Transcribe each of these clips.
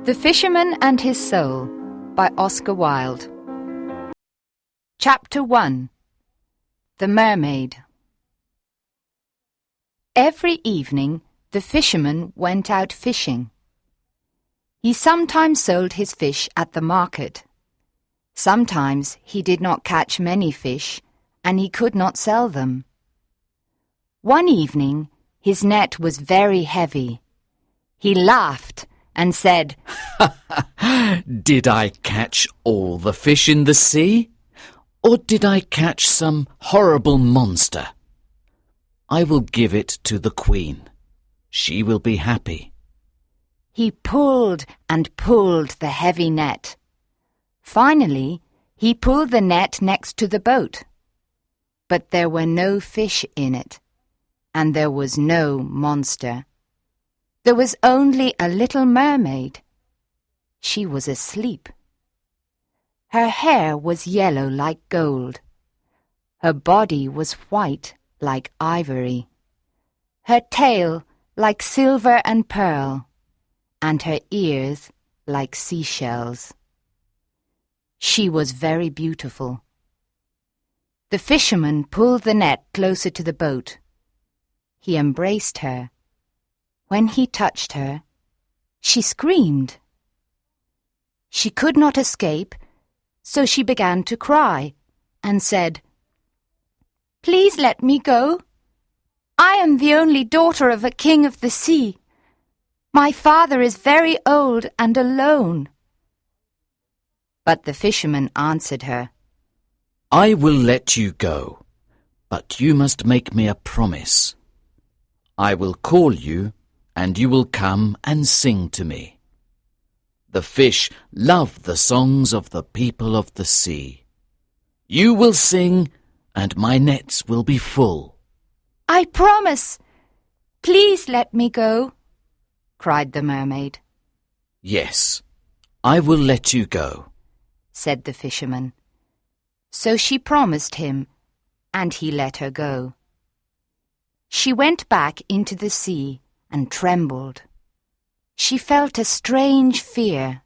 The Fisherman and His Soul by Oscar Wilde. Chapter 1. The Mermaid. Every evening the fisherman went out fishing. He sometimes sold his fish at the market. Sometimes he did not catch many fish, and he could not sell them. One evening his net was very heavy. He laughed and said, "Did I catch all the fish in the sea? Or did I catch some horrible monster? I will give it to the Queen. She will be happy." He pulled and pulled the heavy net. Finally, he pulled the net next to the boat. But there were no fish in it, and there was no monster. There was only a little mermaid. She was asleep. Her hair was yellow like gold. Her body was white like ivory. Her tail like silver and pearl, and her ears like seashells. She was very beautiful. The fisherman pulled the net closer to the boat. He embraced her. When he touched her, she screamed. She could not escape, so she began to cry and said, "Please let me go. I am the only daughter of a king of the sea. My father is very old and alone." But the fisherman answered her, "I will let you go, but you must make me a promise. I will call you, and you will come and sing to me. The fish love the songs of the people of the sea. You will sing, and my nets will be full." "I promise. Please let me go," cried the mermaid. "Yes, I will let you go," said the fisherman. So she promised him, and he let her go. She went back into the sea and trembled. She felt a strange fear.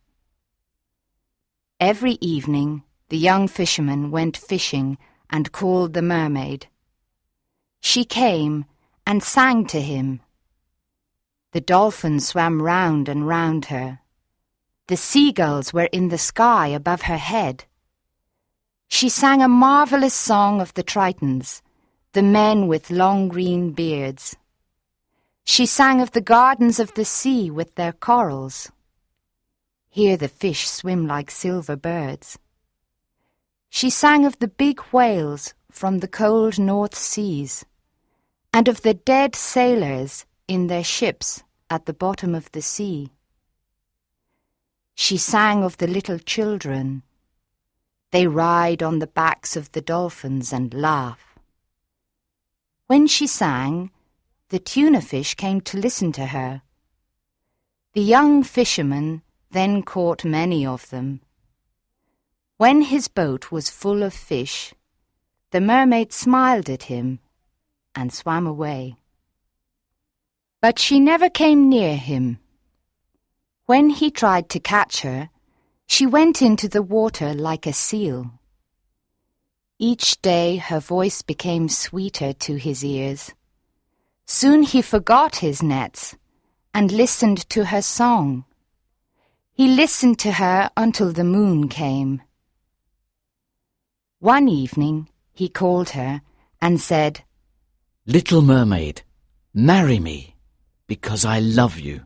Every evening the young fisherman went fishing and called the mermaid. She came and sang to him. The dolphins swam round and round her. The seagulls were in the sky above her head. She sang a marvelous song of the Tritons, the men with long green beards. She sang of the gardens of the sea with their corals. Here the fish swim like silver birds. She sang of the big whales from the cold North Seas, and of the dead sailors in their ships at the bottom of the sea. She sang of the little children. They ride on the backs of the dolphins and laugh. When she sang, the tuna fish came to listen to her. The young fisherman then caught many of them. When his boat was full of fish, the mermaid smiled at him and swam away. But she never came near him. When he tried to catch her, she went into the water like a seal. Each day her voice became sweeter to his ears. Soon he forgot his nets and listened to her song. He listened to her until the moon came. One evening he called her and said, "Little mermaid, marry me, because I love you."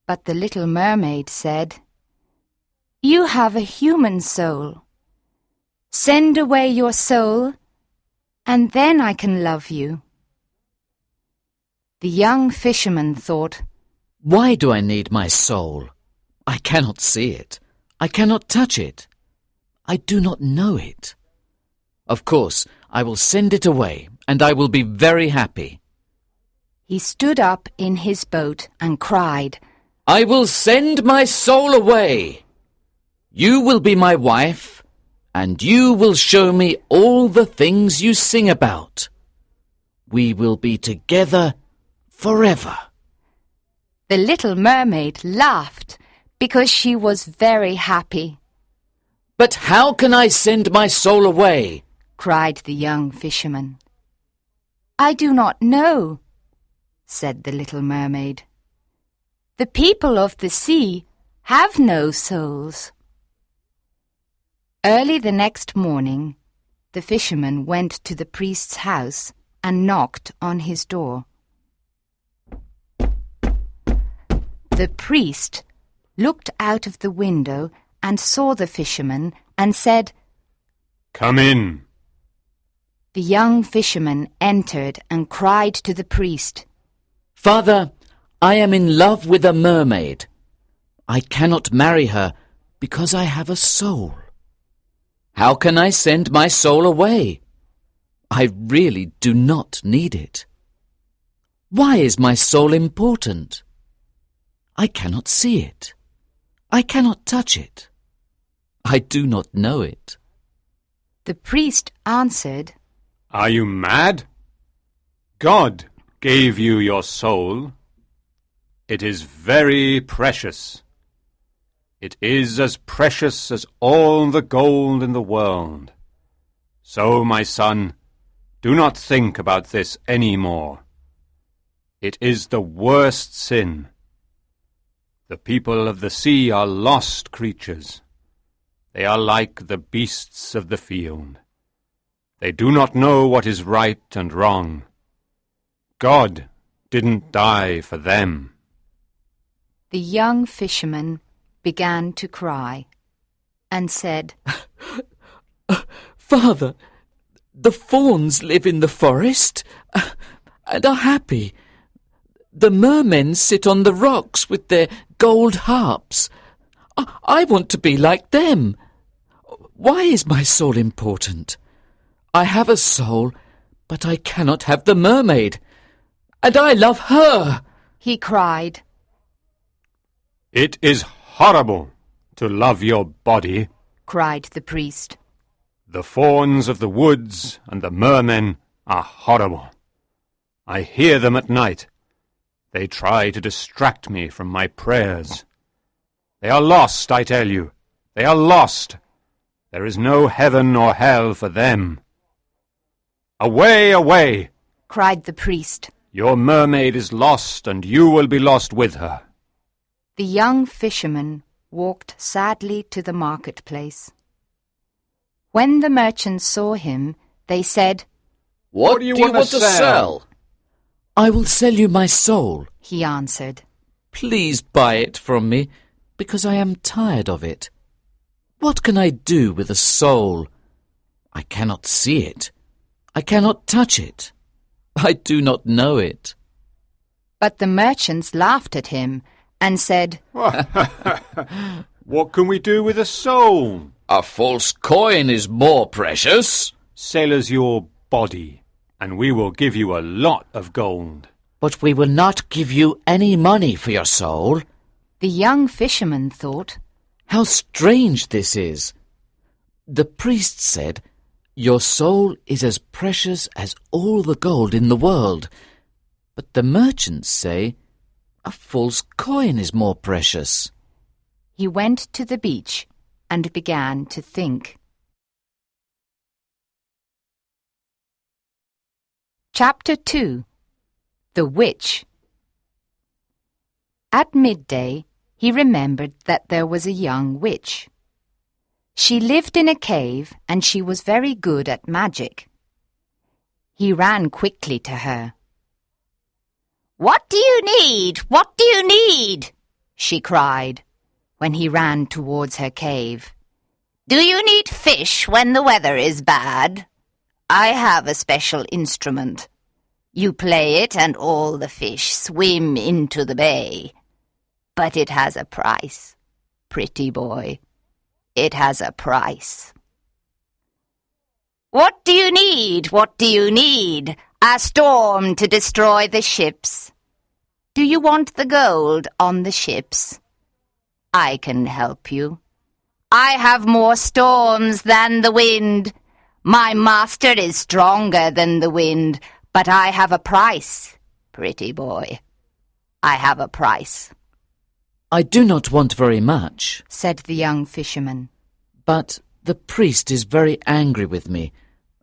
But the little mermaid said, "You have a human soul. Send away your soul, and then I can love you." The young fisherman thought, "Why do I need my soul? I cannot see it. I cannot touch it. I do not know it. Of course, I will send it away, and I will be very happy." He stood up in his boat and cried, "I will send my soul away. You will be my wife, and you will show me all the things you sing about. We will be together forever." The little mermaid laughed because she was very happy. "But how can I send my soul away?" cried the young fisherman. "I do not know," said the little mermaid. "The people of the sea have no souls." Early the next morning, the fisherman went to the priest's house and knocked on his door. The priest looked out of the window and saw the fisherman and said, "Come in." The young fisherman entered and cried to the priest, "Father, I am in love with a mermaid. I cannot marry her because I have a soul. How can I send my soul away? I really do not need it. Why is my soul important? I cannot see it. I cannot touch it. I do not know it." The priest answered, Are you mad? God gave you your soul. It is very precious. It is as precious as all the gold in the world. So, my son, do not think about this any more. It is the worst sin. The people of the sea are lost creatures. They are like the beasts of the field. They do not know what is right and wrong. God didn't die for them. The young fisherman began to cry and said, "Father, the fawns live in the forest and are happy. The mermen sit on the rocks with their gold harps. I want to be like them. Why is my soul important? I have a soul, but I cannot have the mermaid. And I love her," he cried. It is horrible to love your body. Cried the priest. The fawns of the woods and the mermen are horrible. I hear them at night. They try to distract me from my prayers. They are lost, I tell you. They are lost. There is no heaven or hell for them. Away, away! Cried the priest. Your mermaid is lost, and you will be lost with her. The young fisherman walked sadly to the marketplace. When the merchants saw him, they said, What do you want to sell? "I will sell you my soul," he answered. "Please buy it from me, because I am tired of it. What can I do with a soul? I cannot see it. I cannot touch it. I do not know it." But the merchants laughed at him and said, What can we do with a soul? "A false coin is more precious." Sell us your body, and we will give you a lot of gold. "But we will not give you any money for your soul." The young fisherman thought, How strange this is. The priest said, "Your soul is as precious as all the gold in the world." But the merchants say, "A false coin is more precious." He went to the beach and began to think. Chapter 2. The Witch. At midday, he remembered that there was a young witch. She lived in a cave, and she was very good at magic. He ran quickly to her. "What do you need? What do you need?" she cried, when he ran towards her cave. "Do you need fish when the weather is bad? I have a special instrument. You play it and all the fish swim into the bay. But it has a price, pretty boy. It has a price." "What do you need? What do you need? A storm to destroy the ships. Do you want the gold on the ships? I can help you. I have more storms than the wind. My master is stronger than the wind, but I have a price, pretty boy. I have a price." I do not want very much, said the young fisherman. but the priest is very angry with me,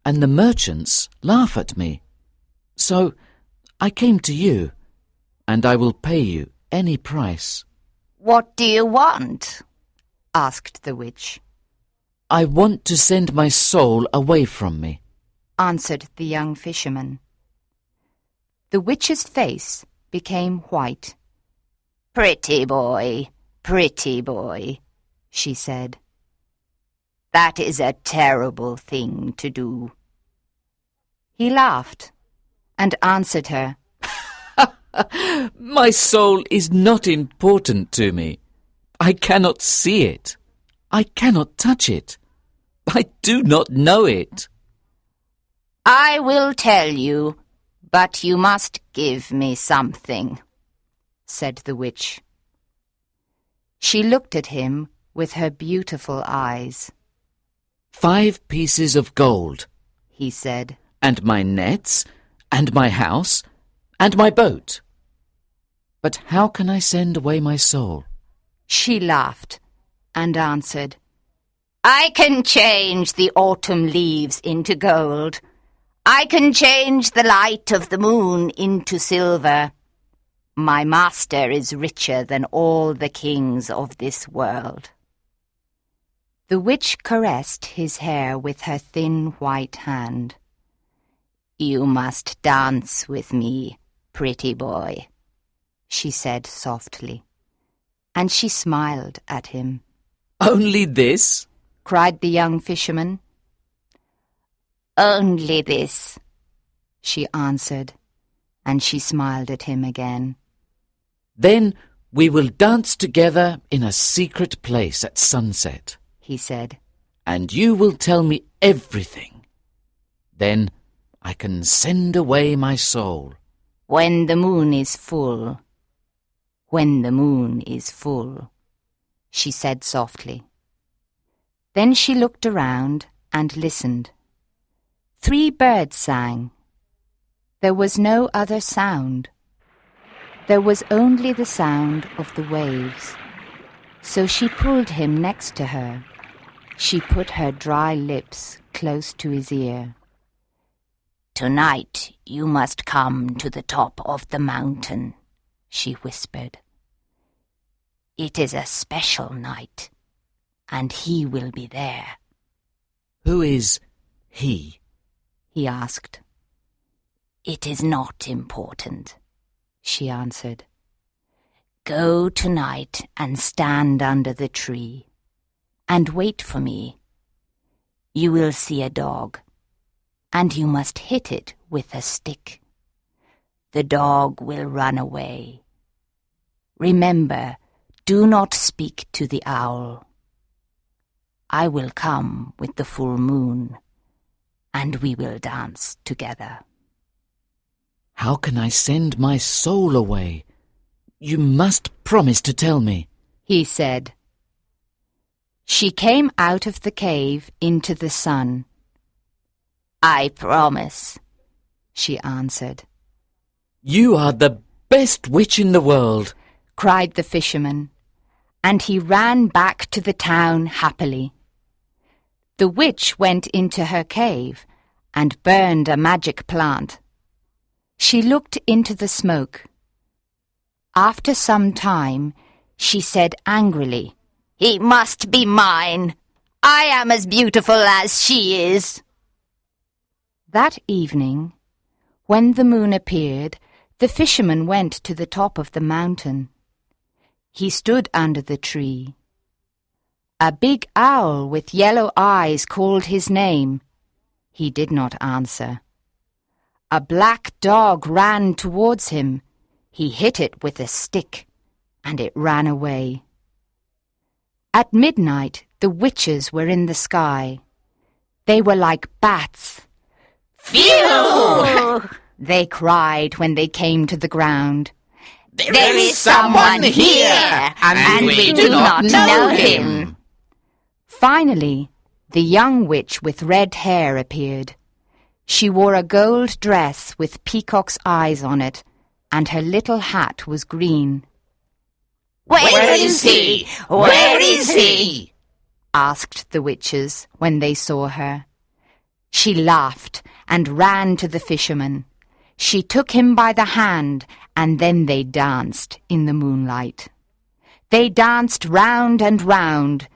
and the merchants laugh at me. So I came to you, and I will pay you any price. What do you want? Asked the witch. I want to send my soul away from me, answered the young fisherman. The witch's face became white. Pretty boy, she said. That is a terrible thing to do. He laughed and answered her, My soul is not important to me. I cannot see it. I cannot touch it. I do not know it. I will tell you, but you must give me something, said the witch. She looked at him with her beautiful eyes. 5 pieces of gold, he said, and my nets, and my house, and my boat. But how can I send away my soul? She laughed and answered, I can change the autumn leaves into gold. I can change the light of the moon into silver. My master is richer than all the kings of this world. The witch caressed his hair with her thin white hand. You must dance with me, pretty boy, she said softly, and she smiled at him. Only this? Cried the young fisherman. Only this, she answered, and she smiled at him again. Then we will dance together in a secret place at sunset, he said. And you will tell me everything. Then I can send away my soul. When the moon is full, when the moon is full, she said softly. Then she looked around and listened. 3 birds sang. There was no other sound. There was only the sound of the waves. So she pulled him next to her. She put her dry lips close to his ear. Tonight you must come to the top of the mountain, she whispered. It is a special night, and he will be there. Who is he? He asked. It is not important, she answered. Go tonight and stand under the tree, and wait for me. You will see a dog, and you must hit it with a stick. The dog will run away. Remember, do not speak to the owl. I will come with the full moon, and we will dance together. How can I send my soul away? You must promise to tell me, he said. She came out of the cave into the sun. I promise, she answered. You are the best witch in the world, cried the fisherman, and he ran back to the town happily. The witch went into her cave and burned a magic plant. She looked into the smoke. After some time, she said angrily, He must be mine. I am as beautiful as she is. That evening, when the moon appeared, the fisherman went to the top of the mountain. He stood under the tree. A big owl with yellow eyes called his name. He did not answer. A black dog ran towards him. He hit it with a stick, and it ran away. At midnight, the witches were in the sky. They were like bats. Phew! They cried when they came to the ground. There is someone here, and we do not know him. Finally, the young witch with red hair appeared. She wore a gold dress with peacock's eyes on it, and her little hat was green. Where is he? Where is he? Asked the witches when they saw her. She laughed and ran to the fisherman. She took him by the hand, and then they danced in the moonlight. They danced round and round.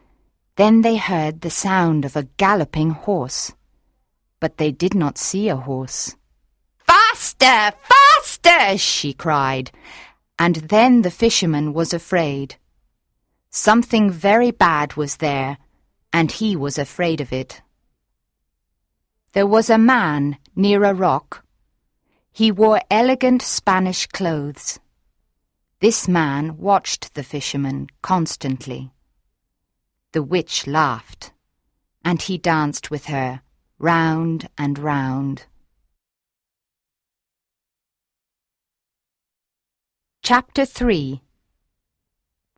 Then they heard the sound of a galloping horse. But they did not see a horse. "Faster! Faster!" she cried. And then the fisherman was afraid. Something very bad was there, and he was afraid of it. There was a man near a rock. He wore elegant Spanish clothes. This man watched the fisherman constantly. The witch laughed, and he danced with her round and round. Chapter 3.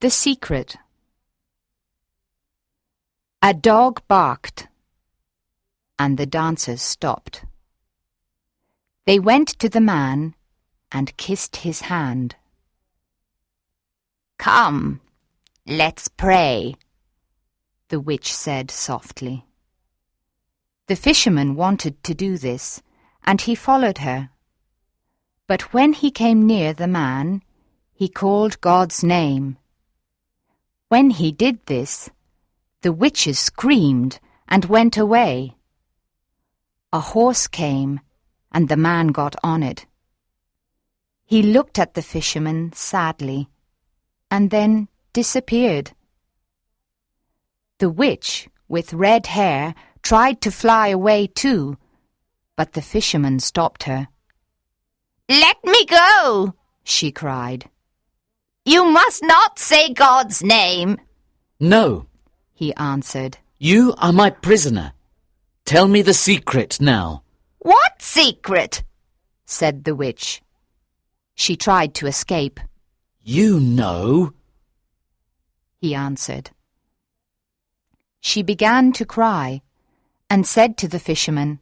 The Secret. A dog barked, and the dancers stopped. They went to the man and kissed his hand. "Come, let's pray," the witch said softly. The fisherman wanted to do this, and he followed her. But when he came near the man, he called God's name. When he did this, the witches screamed and went away. A horse came, and the man got on it. He looked at the fisherman sadly, and then disappeared. The witch, with red hair, tried to fly away too, but the fisherman stopped her. "Let me go!" she cried. "You must not say God's name." No, he answered. you are my prisoner. Tell me the secret now. "What secret?" said the witch. She tried to escape. You know. He answered. She began to cry and said to the fisherman,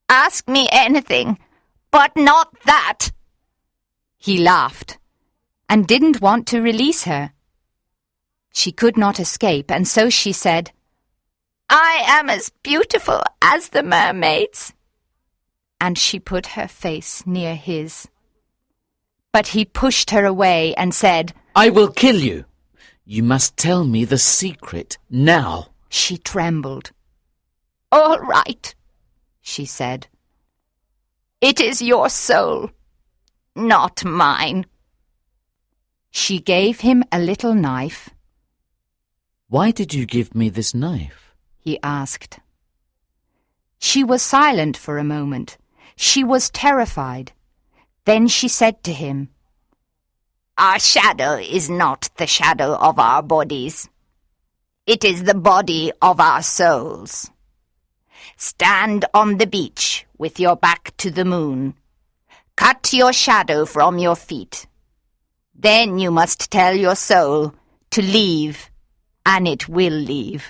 "Ask me anything, but not that." He laughed and didn't want to release her. She could not escape, and so she said, "I am as beautiful as the mermaids." And she put her face near his. But he pushed her away and said, I will kill you. You must tell me the secret now. She trembled. "All right," she said. "It is your soul, not mine." She gave him a little knife. Why did you give me this knife? He asked. She was silent for a moment. She was terrified. Then she said to him, "Our shadow is not the shadow of our bodies. It is the body of our souls. Stand on the beach with your back to the moon. Cut your shadow from your feet. Then you must tell your soul to leave, and it will leave."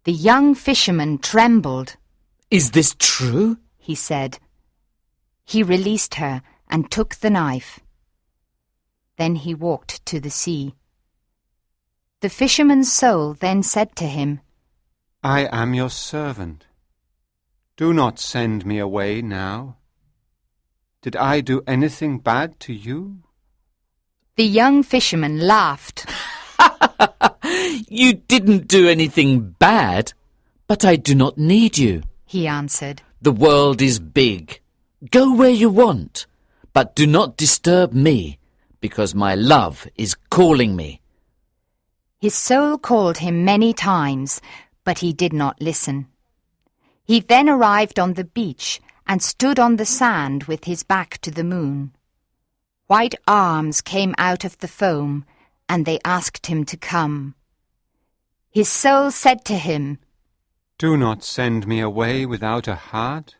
The young fisherman trembled. Is this true? He said. He released her and took the knife. Then he walked to the sea. The fisherman's soul then said to him, I am your servant. Do not send me away now. Did I do anything bad to you? The young fisherman laughed. You didn't do anything bad, but I do not need you. He answered. The world is big. Go where you want, but do not disturb me, because my love is calling me. His soul called him many times, but he did not listen. He then arrived on the beach and stood on the sand with his back to the moon. White arms came out of the foam, and they asked him to come. His soul said to him, Do not send me away without a heart.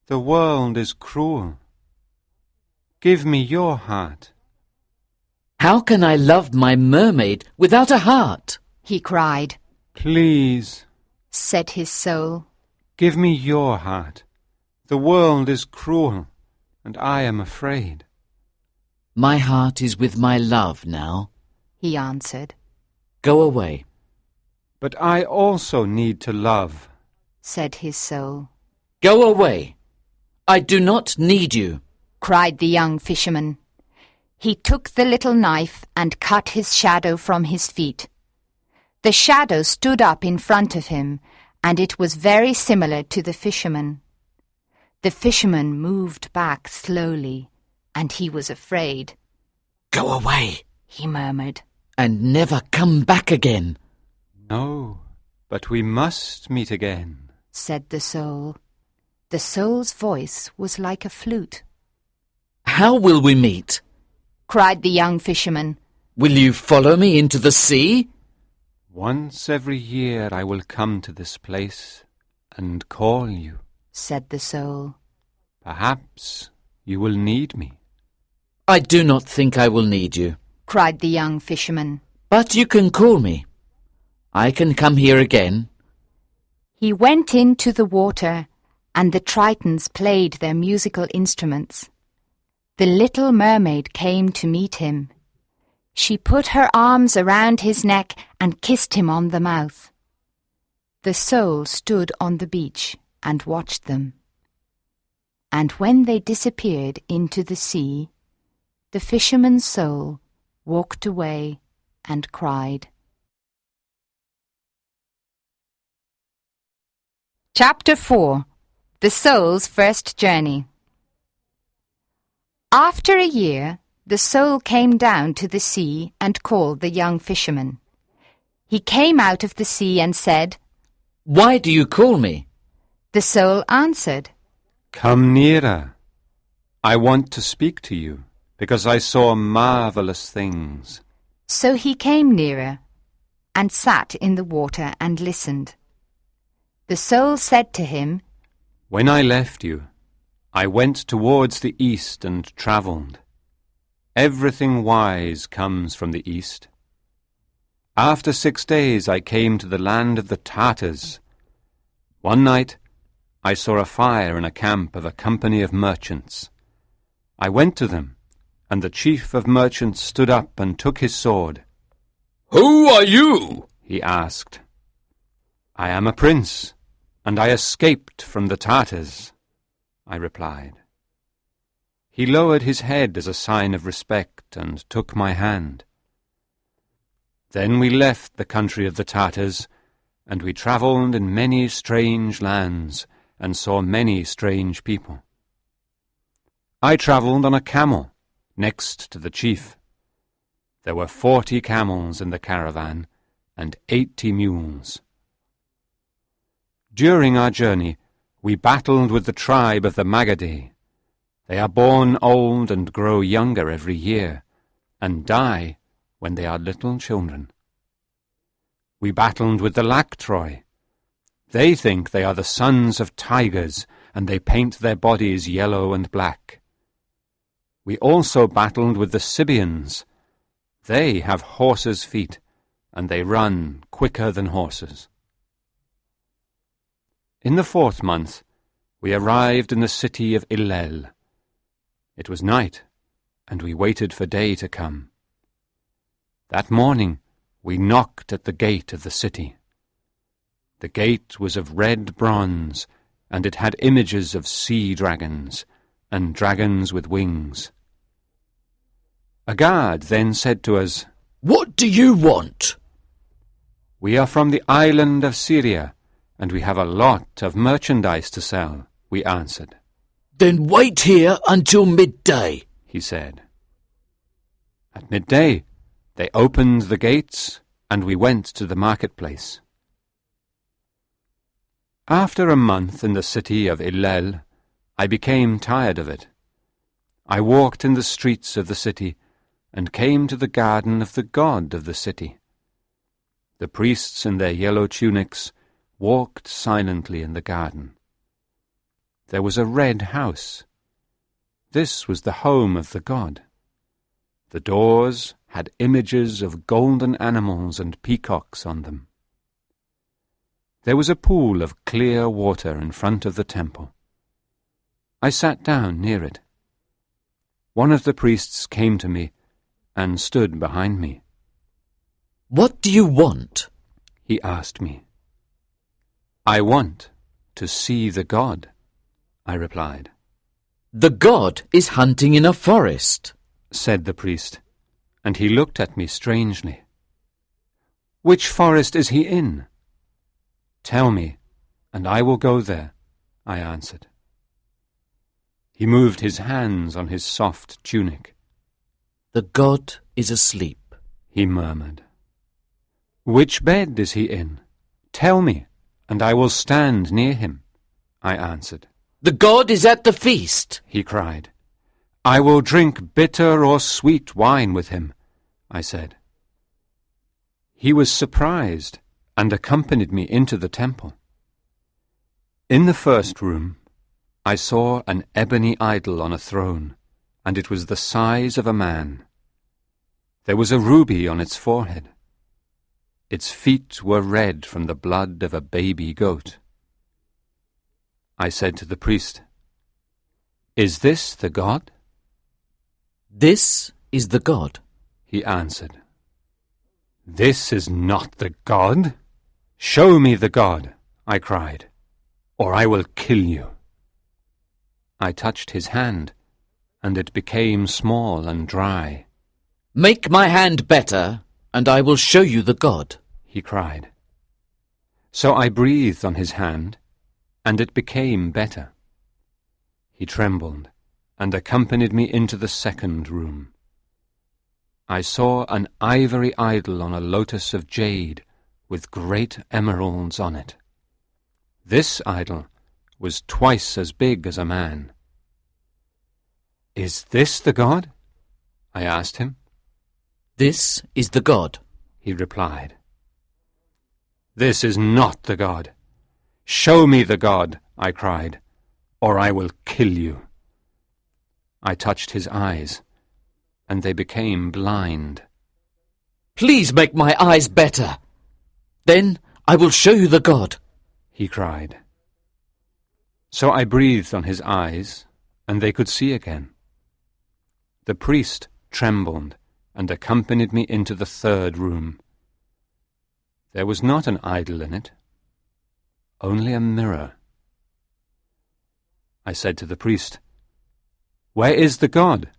The world is cruel. Give me your heart. How can I love my mermaid without a heart? He cried. Please, said his soul. Give me your heart. The world is cruel, and I am afraid. My heart is with my love now, he answered. Go away. But I also need to love, said his soul. Go away. I do not need you, cried the young fisherman. He took the little knife and cut his shadow from his feet. The shadow stood up in front of him, and it was very similar to the fisherman. The fisherman moved back slowly, and he was afraid. Go away, he murmured, and never come back again. No, but we must meet again, said the soul. The soul's voice was like a flute. How will we meet? cried the young fisherman. Will you follow me into the sea? Once every year I will come to this place and call you, said the soul. Perhaps you will need me. I do not think I will need you, cried the young fisherman. But you can call me. I can come here again. He went into the water, and the tritons played their musical instruments. The little mermaid came to meet him. She put her arms around his neck and kissed him on the mouth. The soul stood on the beach and watched them. And when they disappeared into the sea, the fisherman's soul walked away and cried. Chapter 4. The Soul's First Journey. After a year, the soul came down to the sea and called the young fisherman. He came out of the sea and said, Why do you call me? The soul answered, Come nearer. I want to speak to you, because I saw marvelous things. So he came nearer and sat in the water and listened. The soul said to him, When I left you, I went towards the east and travelled. Everything wise comes from the east. After 6 days I came to the land of the Tartars. One night I saw a fire in a camp of a company of merchants. I went to them, and the chief of merchants stood up and took his sword. Who are you? He asked. I am a prince, and I escaped from the Tartars, I replied. He lowered his head as a sign of respect and took my hand. Then we left the country of the Tartars, and we travelled in many strange lands and saw many strange people. I travelled on a camel next to the chief. There were 40 camels in the caravan and 80 mules. During our journey, we battled with the tribe of the Magadai. They are born old and grow younger every year, and die when they are little children. We battled with the Lactroi. They think they are the sons of tigers, and they paint their bodies yellow and black. We also battled with the Sibians. They have horses' feet, and they run quicker than horses. In the 4th month, we arrived in the city of Illel. It was night, and we waited for day to come. That morning, we knocked at the gate of the city. The gate was of red bronze, and it had images of sea dragons and dragons with wings. A guard then said to us, What do you want? We are from the island of Syria, and we have a lot of merchandise to sell, we answered. Then wait here until midday, he said. At midday, they opened the gates, and we went to the marketplace. After a month in the city of Illel, I became tired of it. I walked in the streets of the city, and came to the garden of the god of the city. The priests in their yellow tunics walked silently in the garden. There was a red house. This was the home of the god. The doors had images of golden animals and peacocks on them. There was a pool of clear water in front of the temple. I sat down near it. one of the priests came to me and stood behind me. "What do you want?" He asked me. "I want to see the god," I replied. "The god is hunting in a forest," said the priest, and he looked at me strangely. "Which forest is he in?" "Tell me, and I will go there," I answered. He moved his hands on his soft tunic. "The god is asleep," he murmured. "Which bed is he in? Tell me, and I will stand near him," I answered. "The god is at the feast," he cried. "I will drink bitter or sweet wine with him," I said. He was surprised and accompanied me into the temple. In the first room, I saw an ebony idol on a throne, and it was the size of a man. There was a ruby on its forehead. Its feet were red from the blood of a baby goat. I said to the priest, "Is this the god?" "This is the god," he answered. "This is not the god. Show me the god," I cried, "or I will kill you." I touched his hand, and it became small and dry. "Make my hand better, and I will show you the god," he cried. So I breathed on his hand, and it became better. He trembled and accompanied me into the second room. I saw an ivory idol on a lotus of jade with great emeralds on it. This idol was twice as big as a man. "Is this the god?" I asked him. "This is the god," he replied. "This is not the god. Show me the god," I cried, "or I will kill you." I touched his eyes, and they became blind. "Please make my eyes better. Then I will show you the god," he cried. So I breathed on his eyes, and they could see again. The priest trembled and accompanied me into the third room. There was not an idol in it, only a mirror. I said to the priest, "Where is the god?"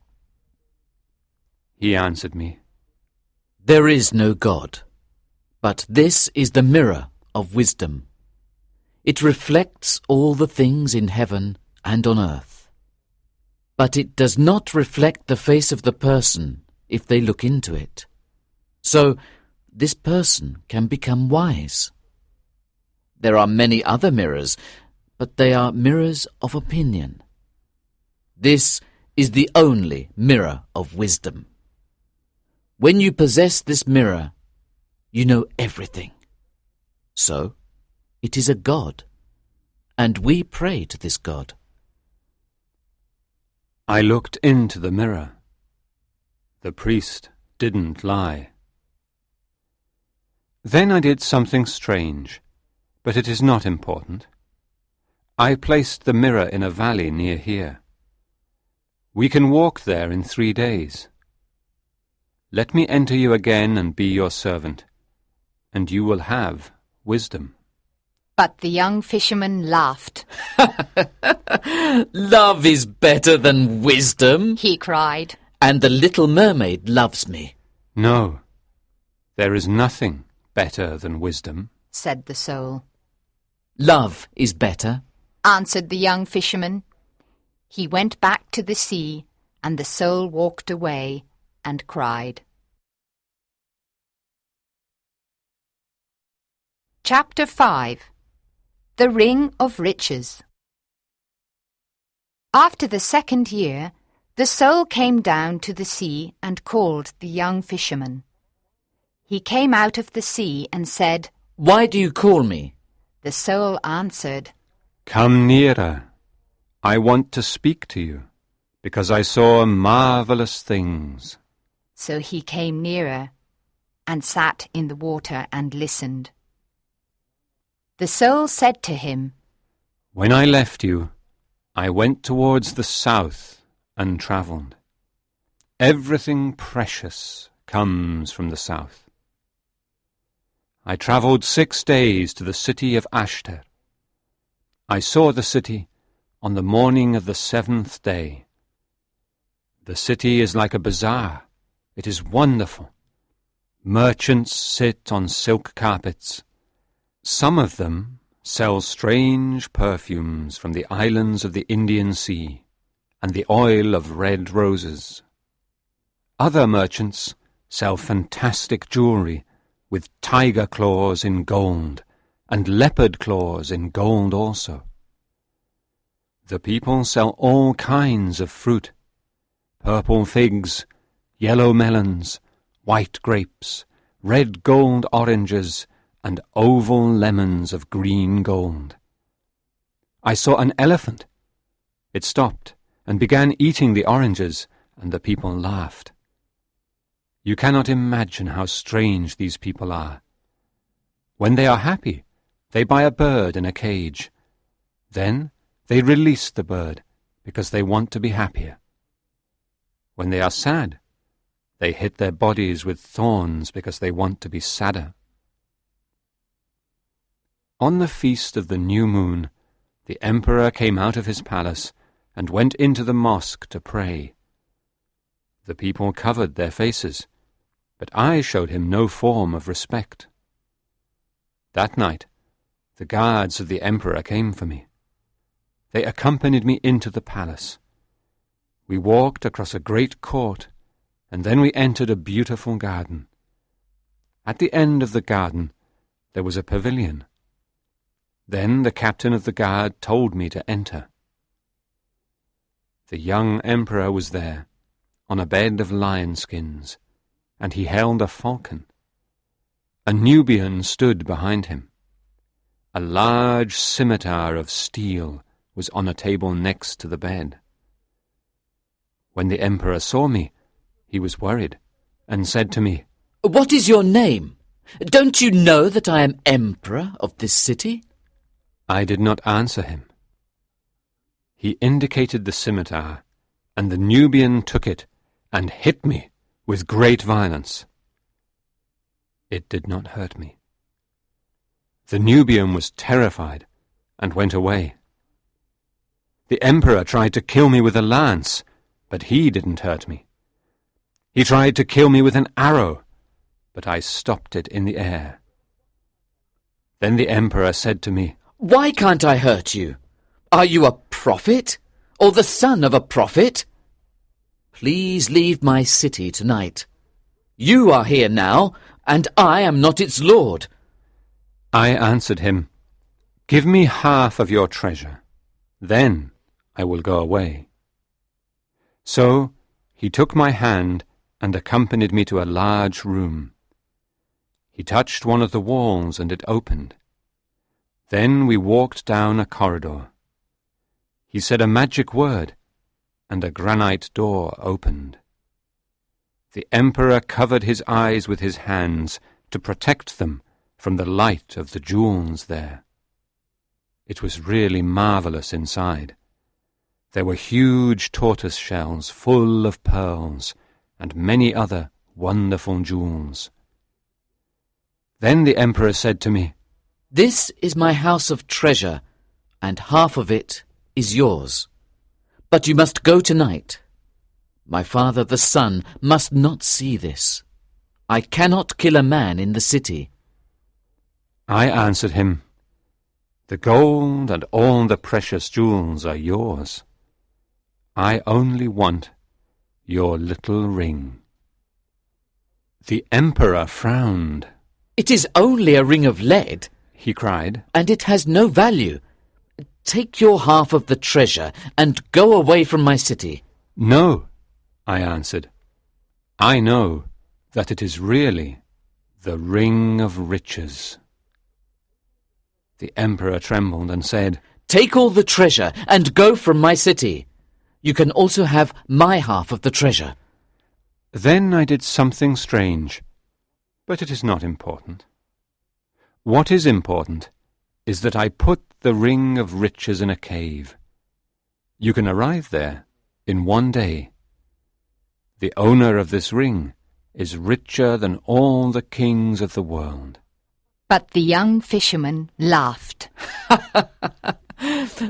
He answered me, "There is no god, but this is the mirror of wisdom. It reflects all the things in heaven and on earth. But it does not reflect the face of the person if they look into it. So this person can become wise. There are many other mirrors, but they are mirrors of opinion. This is the only mirror of wisdom. When you possess this mirror, you know everything. So it is a god, and we pray to this god." I looked into the mirror. The priest didn't lie. Then I did something strange, but it is not important. I placed the mirror in a valley near here. We can walk there in 3 days. Let me enter you again and be your servant, and you will have wisdom. But the young fisherman laughed. "Love is better than wisdom," he cried. "and the little mermaid loves me." "No, there is nothing better than wisdom," said the soul. "Love is better," answered the young fisherman. He went back to the sea, and the soul walked away and cried. Chapter 5. The Ring of Riches. After the second year, the soul came down to the sea and called the young fisherman. He came out of the sea and said, "Why do you call me?" The soul answered, "Come nearer. I want to speak to you, because I saw marvelous things." So he came nearer and sat in the water and listened. The soul said to him, "When I left you, I went towards the south and travelled. Everything precious comes from the south. I travelled 6 days to the city of Ashter. I saw the city on the morning of the 7th day. The city is like a bazaar. It is wonderful. Merchants sit on silk carpets. Some of them sell strange perfumes from the islands of the Indian Sea and the oil of red roses. Other merchants sell fantastic jewellery with tiger claws in gold and leopard claws in gold also. The people sell all kinds of fruit: purple figs, yellow melons, white grapes, red gold oranges, and oval lemons of green gold. I saw an elephant. It stopped and began eating the oranges, and the people laughed. You cannot imagine how strange these people are. When they are happy, they buy a bird in a cage. Then they release the bird because they want to be happier. When they are sad, they hit their bodies with thorns because they want to be sadder. On the feast of the new moon, the emperor came out of his palace and went into the mosque to pray. The people covered their faces, but I showed him no form of respect. That night, the guards of the emperor came for me. They accompanied me into the palace. We walked across a great court, and then we entered a beautiful garden. At the end of the garden, there was a pavilion. Then the captain of the guard told me to enter. The young emperor was there, on a bed of lion skins, and he held a falcon. A Nubian stood behind him. A large scimitar of steel was on a table next to the bed. When the emperor saw me, he was worried, and said to me, "What is your name? Don't you know that I am emperor of this city?" I did not answer him. He indicated the scimitar, and the Nubian took it and hit me with great violence. It did not hurt me. The Nubian was terrified and went away. The emperor tried to kill me with a lance, but he didn't hurt me. He tried to kill me with an arrow, but I stopped it in the air. Then the emperor said to me, "Why can't I hurt you? Are you a prophet, or the son of a prophet? Please leave my city tonight. You are here now, and I am not its lord." I answered him, "Give me half of your treasure, then I will go away." So he took my hand and accompanied me to a large room. He touched one of the walls and it opened. Then we walked down a corridor. He said a magic word, and a granite door opened. The emperor covered his eyes with his hands to protect them from the light of the jewels there. It was really marvellous inside. There were huge tortoise shells full of pearls and many other wonderful jewels. Then the emperor said to me, "This is my house of treasure, and half of it is yours. But you must go tonight. My father the sun must not see this. I cannot kill a man in the city." I answered him, "The gold and all the precious jewels are yours. I only want your little ring." The emperor frowned. "It is only a ring of lead," he cried, "and it has no value. Take your half of the treasure and go away from my city." "No," I answered. "I know that it is really the ring of riches." The emperor trembled and said, "Take all the treasure and go from my city. You can also have my half of the treasure." Then I did something strange, but it is not important. What is important is that I put the ring of riches in a cave. You can arrive there in one day. The owner of this ring is richer than all the kings of the world." But the young fisherman laughed.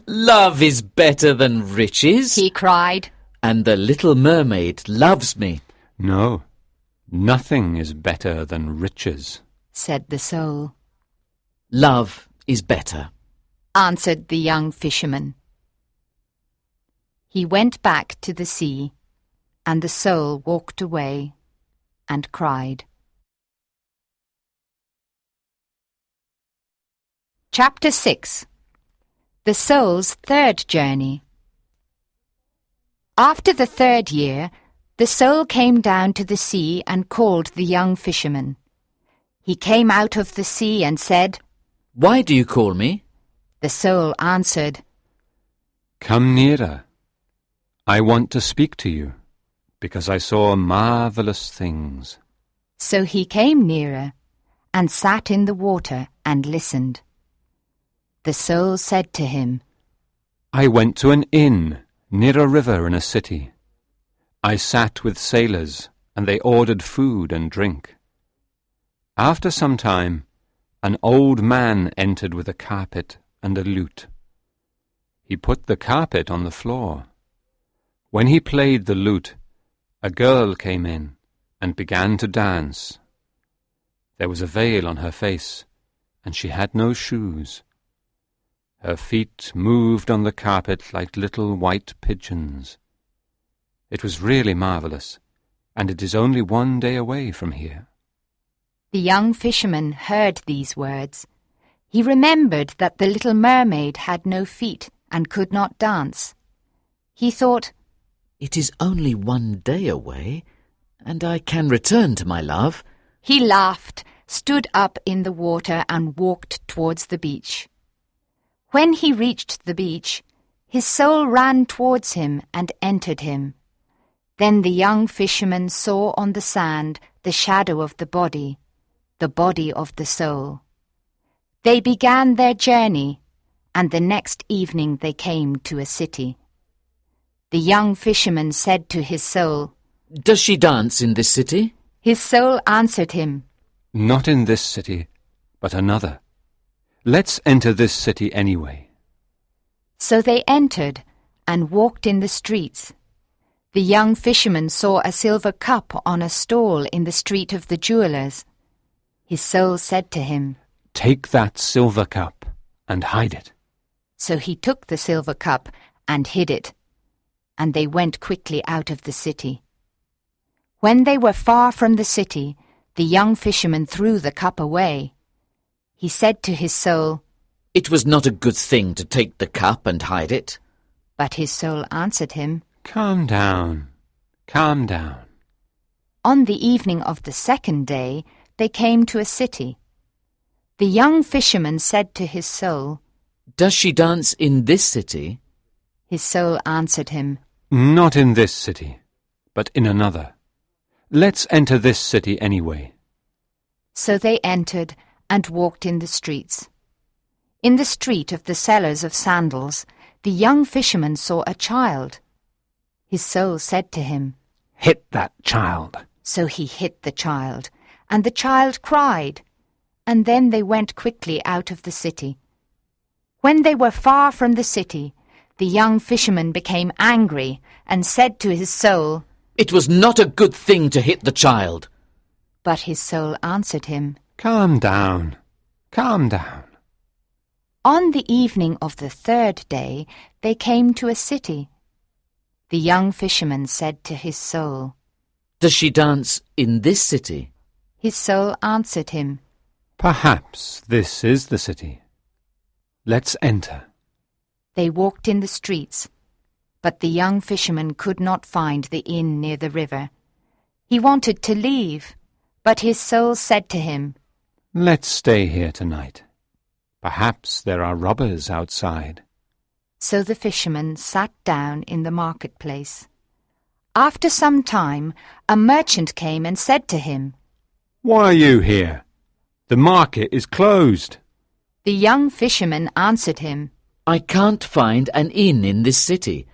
"Love is better than riches," he cried. "and the little mermaid loves me." "No, nothing is better than riches," said the soul. "Love is better," answered the young fisherman. He went back to the sea, and the soul walked away and cried. Chapter 6. The Soul's Third Journey. After the 3rd year, the soul came down to the sea and called the young fisherman. He came out of the sea and said, "Why do you call me?" The soul answered, "Come nearer. I want to speak to you, because I saw marvelous things." So he came nearer and sat in the water and listened. The soul said to him, "I went to an inn near a river in a city. I sat with sailors, and they ordered food and drink. After some time, an old man entered with a carpet and a lute. He put the carpet on the floor. When he played the lute, a girl came in and began to dance. There was a veil on her face, and she had no shoes. Her feet moved on the carpet like little white pigeons. It was really marvelous, and it is only 1 day away from here." The young fisherman heard these words. He remembered that the little mermaid had no feet and could not dance. He thought, "It is only 1 day away, and I can return to my love." He laughed, stood up in the water and walked towards the beach. When he reached the beach, his soul ran towards him and entered him. Then the young fisherman saw on the sand the shadow of the body of the soul. They began their journey, and the next evening they came to a city. The young fisherman said to his soul, "Does she dance in this city?" His soul answered him, "Not in this city, but another. Let's enter this city anyway." So they entered and walked in the streets. The young fisherman saw a silver cup on a stall in the street of the jewelers. His soul said to him, "Take that silver cup and hide it." So he took the silver cup and hid it, and they went quickly out of the city. When they were far from the city, the young fisherman threw the cup away. He said to his soul, "It was not a good thing to take the cup and hide it." But his soul answered him, Calm down, calm down." On the evening of the 2nd day, they came to a city. The young fisherman said to his soul, "Does she dance in this city?" His soul answered him, "Not in this city, but in another. Let's enter this city anyway." So they entered and walked in the streets. In the street of the sellers of sandals, the young fisherman saw a child. His soul said to him, "Hit that child." So he hit the child, and the child cried, and then they went quickly out of the city. When they were far from the city, the young fisherman became angry and said to his soul, "It was not a good thing to hit the child." But his soul answered him, Calm down, calm down." On the evening of the 3rd day, they came to a city. The young fisherman said to his soul, "Does she dance in this city?" His soul answered him, "Perhaps this is the city. Let's enter." They walked in the streets, but the young fisherman could not find the inn near the river. He wanted to leave, but his soul said to him, "Let's stay here tonight. Perhaps there are robbers outside." So the fisherman sat down in the marketplace. After some time, a merchant came and said to him, "Why are you here? The market is closed." The young fisherman answered him, "I can't find an inn in this city.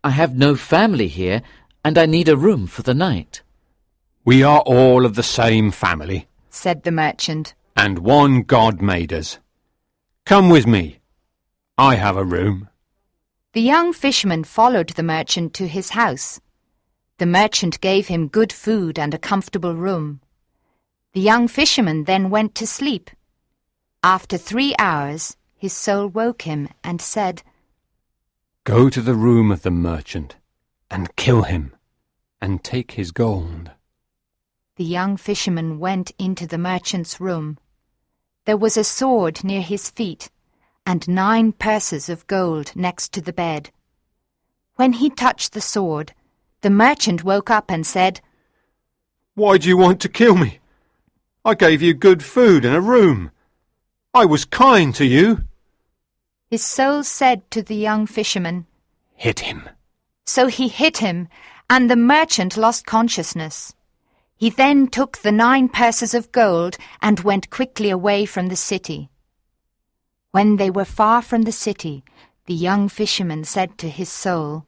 I have no family here, and I need a room for the night." "We are all of the same family, said the merchant. and one God made us. Come with me. I have a room." The young fisherman followed the merchant to his house. The merchant gave him good food and a comfortable room. The young fisherman then went to sleep. After 3 hours, his soul woke him and said, "Go to the room of the merchant, and kill him, and take his gold." The young fisherman went into the merchant's room. There was a sword near his feet, and 9 purses of gold next to the bed. When he touched the sword, the merchant woke up and said, "Why do you want to kill me? I gave you good food and a room. I was kind to you." His soul said to the young fisherman, "Hit him." So he hit him, and the merchant lost consciousness. He then took the 9 purses of gold and went quickly away from the city. When they were far from the city, the young fisherman said to his soul,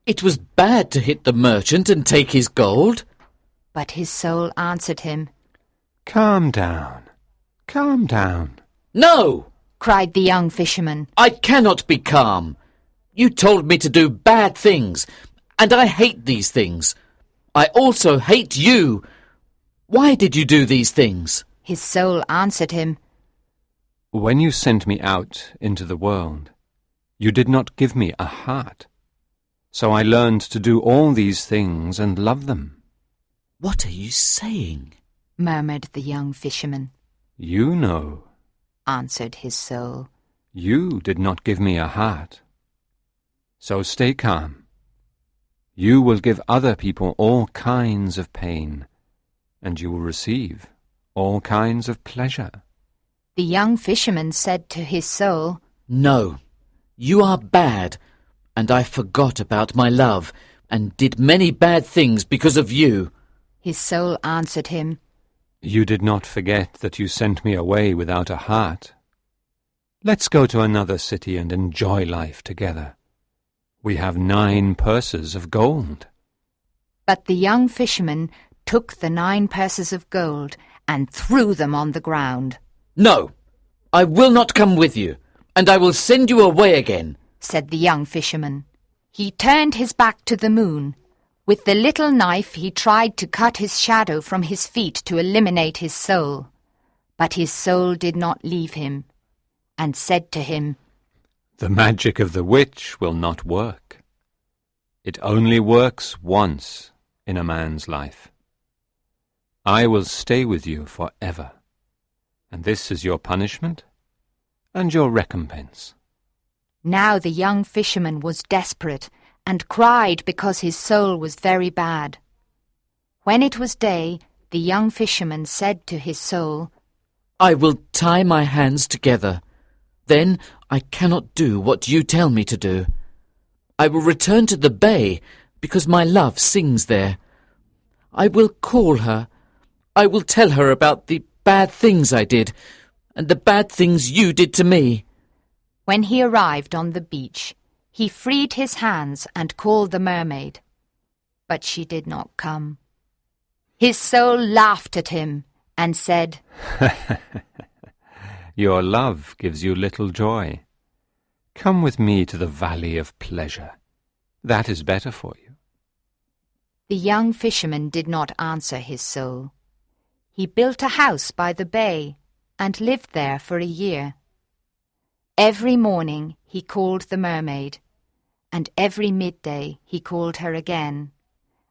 "It was bad to hit the merchant and take his gold." But his soul answered him, "Calm down. Calm down." "No!" cried the young fisherman. "I cannot be calm. You told me to do bad things, and I hate these things. I also hate you. Why did you do these things?" His soul answered him, "When you sent me out into the world, you did not give me a heart. So I learned to do all these things and love them." "What are you saying?" murmured the young fisherman. "You know," answered his soul. "You did not give me a heart. So stay calm. You will give other people all kinds of pain, and you will receive all kinds of pleasure." The young fisherman said to his soul, "No, you are bad, and I forgot about my love, and did many bad things because of you." His soul answered him, "You did not forget that you sent me away without a heart. Let's go to another city and enjoy life together. We have 9 purses of gold." But the young fisherman took the 9 purses of gold and threw them on the ground. "No, I will not come with you, and I will send you away again," said the young fisherman. He turned his back to the moon. With the little knife he tried to cut his shadow from his feet to eliminate his soul. But his soul did not leave him, and said to him, "The magic of the witch will not work. It only works once in a man's life. I will stay with you forever, and this is your punishment and your recompense." Now the young fisherman was desperate and cried because his soul was very bad. When it was day, the young fisherman said to his soul, "I will tie my hands together. Then I cannot do what you tell me to do. I will return to the bay because my love sings there. I will call her. I will tell her about the bad things I did and the bad things you did to me." When he arrived on the beach, he freed his hands and called the mermaid. But she did not come. His soul laughed at him and said, "Your love gives you little joy. Come with me to the valley of pleasure. That is better for you." The young fisherman did not answer his soul. He built a house by the bay and lived there for a year. Every morning he called the mermaid, and every midday he called her again,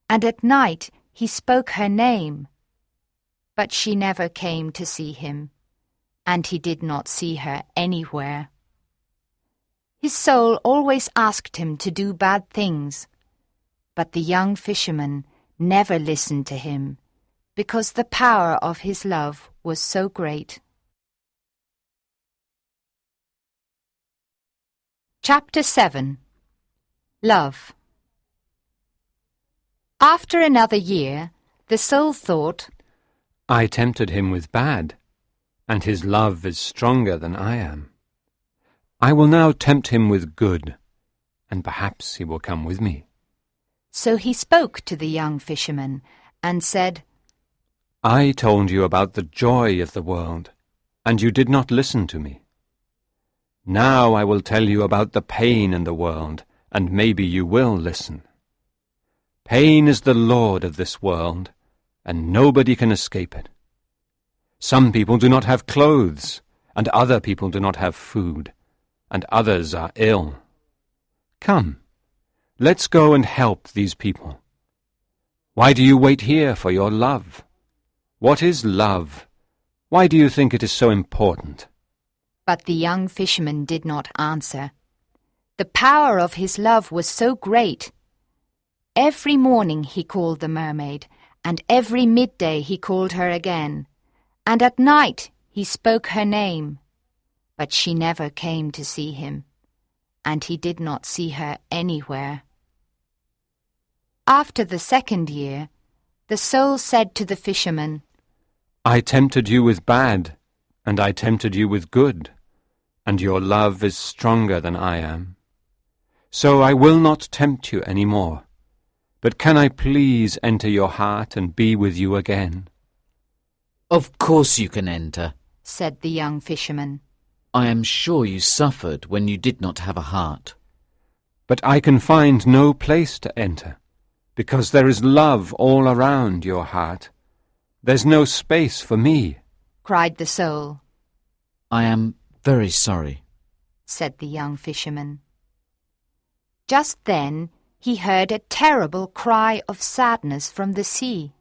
and at night he spoke her name. But she never came to see him, and he did not see her anywhere. His soul always asked him to do bad things, but the young fisherman never listened to him, because the power of his love was so great. Chapter 7. Love. After another year, the soul thought, "I tempted him with bad, and his love is stronger than I am. I will now tempt him with good, and perhaps he will come with me." So he spoke to the young fisherman and said, I told you about the joy of the world, and you did not listen to me. Now I will tell you about the pain in the world, and maybe you will listen. Pain is the lord of this world, and nobody can escape it. Some people do not have clothes, and other people do not have food, and others are ill. Come, let's go and help these people. Why do you wait here for your love? What is love? Why do you think it is so important? But the young fisherman did not answer. The power of his love was so great. Every morning he called the mermaid, and every midday he called her again, and at night he spoke her name. But she never came to see him, and he did not see her anywhere. After the second year, the soul said to the fisherman, I tempted you with bad, and I tempted you with good, and your love is stronger than I am. So I will not tempt you any more. But can I please enter your heart and be with you again? Of course you can enter, said the young fisherman. I am sure you suffered when you did not have a heart. But I can find no place to enter, because there is love all around your heart. There's no space for me, cried the soul. I am very sorry, said the young fisherman. Just then he heard a terrible cry of sadness from the sea.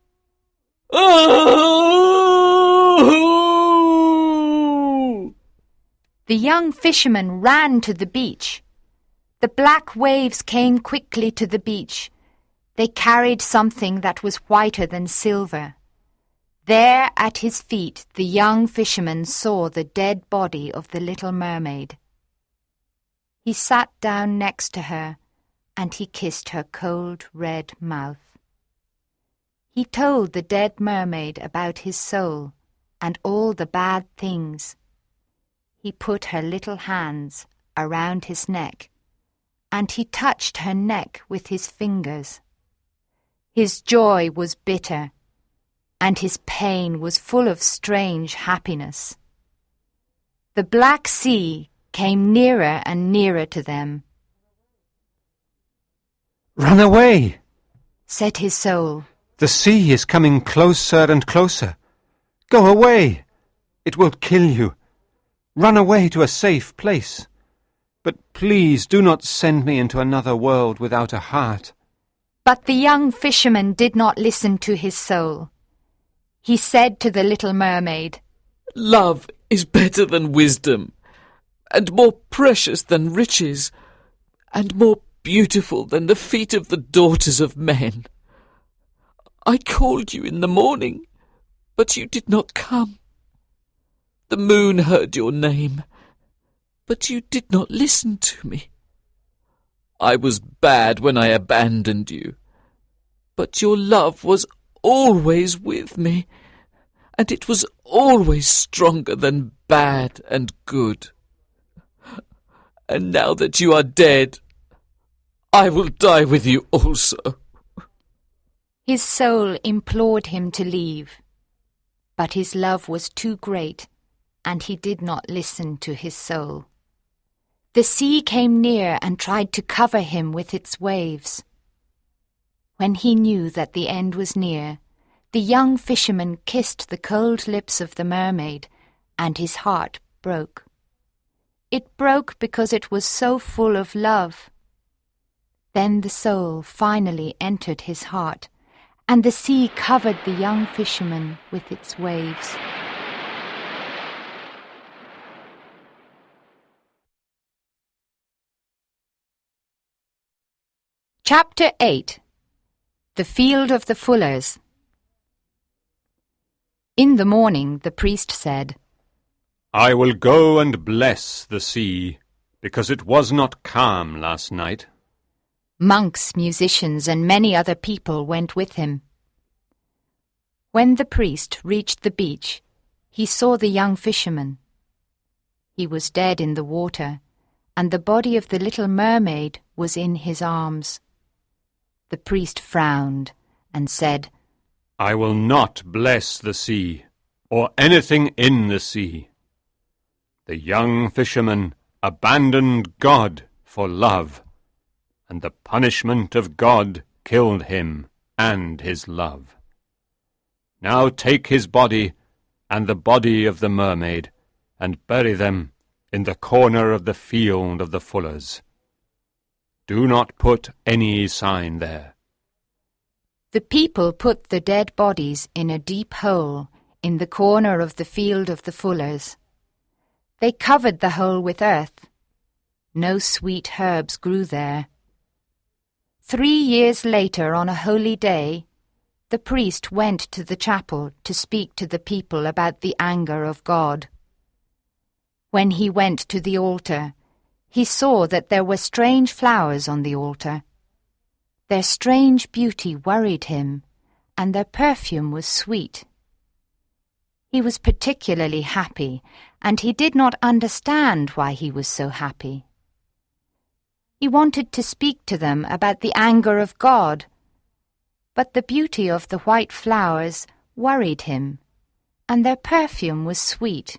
Oh! The young fisherman ran to the beach. The black waves came quickly to the beach. They carried something that was whiter than silver. There at his feet the young fisherman saw the dead body of the little mermaid. He sat down next to her, and he kissed her cold red mouth. He told the dead mermaid about his soul and all the bad things. He put her little hands around his neck, and he touched her neck with his fingers. His joy was bitter, and his pain was full of strange happiness. The black sea came nearer and nearer to them. Run away, said his soul. The sea is coming closer and closer. Go away, it will kill you. Run away to a safe place. But please do not send me into another world without a heart. But the young fisherman did not listen to his soul. He said to the little mermaid, Love is better than wisdom, and more precious than riches, and more beautiful than the feet of the daughters of men. I called you in the morning, but you did not come. The moon heard your name, but you did not listen to me. I was bad when I abandoned you, but your love was always with me, and it was always stronger than bad and good. And now that you are dead, I will die with you also. His soul implored him to leave, but his love was too great, and he did not listen to his soul. The sea came near and tried to cover him with its waves. When he knew that the end was near, the young fisherman kissed the cold lips of the mermaid, and his heart broke. It broke because it was so full of love. Then the soul finally entered his heart, and the sea covered the young fisherman with its waves. Chapter 8. The Field of the Fullers. In the morning the priest said, I will go and bless the sea, because it was not calm last night. Monks, musicians, and many other people went with him. When the priest reached the beach, he saw the young fisherman. He was dead in the water, and the body of the little mermaid was in his arms. The priest frowned and said, I will not bless the sea, or anything in the sea. The young fisherman abandoned God for love, and the punishment of God killed him and his love. Now take his body and the body of the mermaid, and bury them in the corner of the field of the fullers. Do not put any sign there. The people put the dead bodies in a deep hole in the corner of the field of the fullers. They covered the hole with earth. No sweet herbs grew there. 3 years later, on a holy day, the priest went to the chapel to speak to the people about the anger of God. When he went to the altar, he saw that there were strange flowers on the altar. Their strange beauty worried him, and their perfume was sweet. He was particularly happy, and he did not understand why he was so happy. He wanted to speak to them about the anger of God, but the beauty of the white flowers worried him, and their perfume was sweet.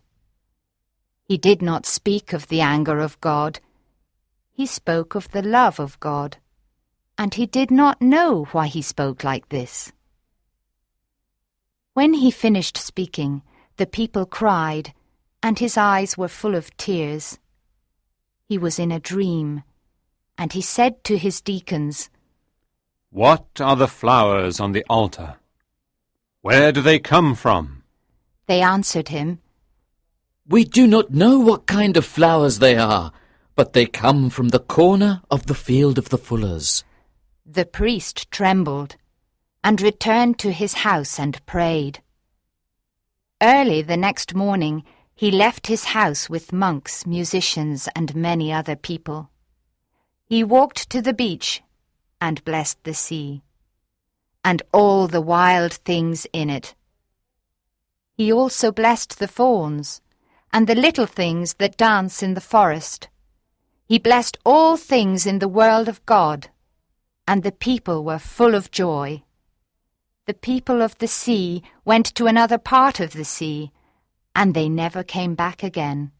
He did not speak of the anger of God. He spoke of the love of God, and he did not know why he spoke like this. When he finished speaking, the people cried, and his eyes were full of tears. He was in a dream, and he said to his deacons, What are the flowers on the altar? Where do they come from? They answered him, We do not know what kind of flowers they are, but they come from the corner of the field of the fullers. The priest trembled, and returned to his house and prayed. Early the next morning he left his house with monks, musicians, and many other people. He walked to the beach and blessed the sea, and all the wild things in it. He also blessed the fawns, and the little things that dance in the forest. He blessed all things in the world of God, and the people were full of joy. The people of the sea went to another part of the sea, and they never came back again.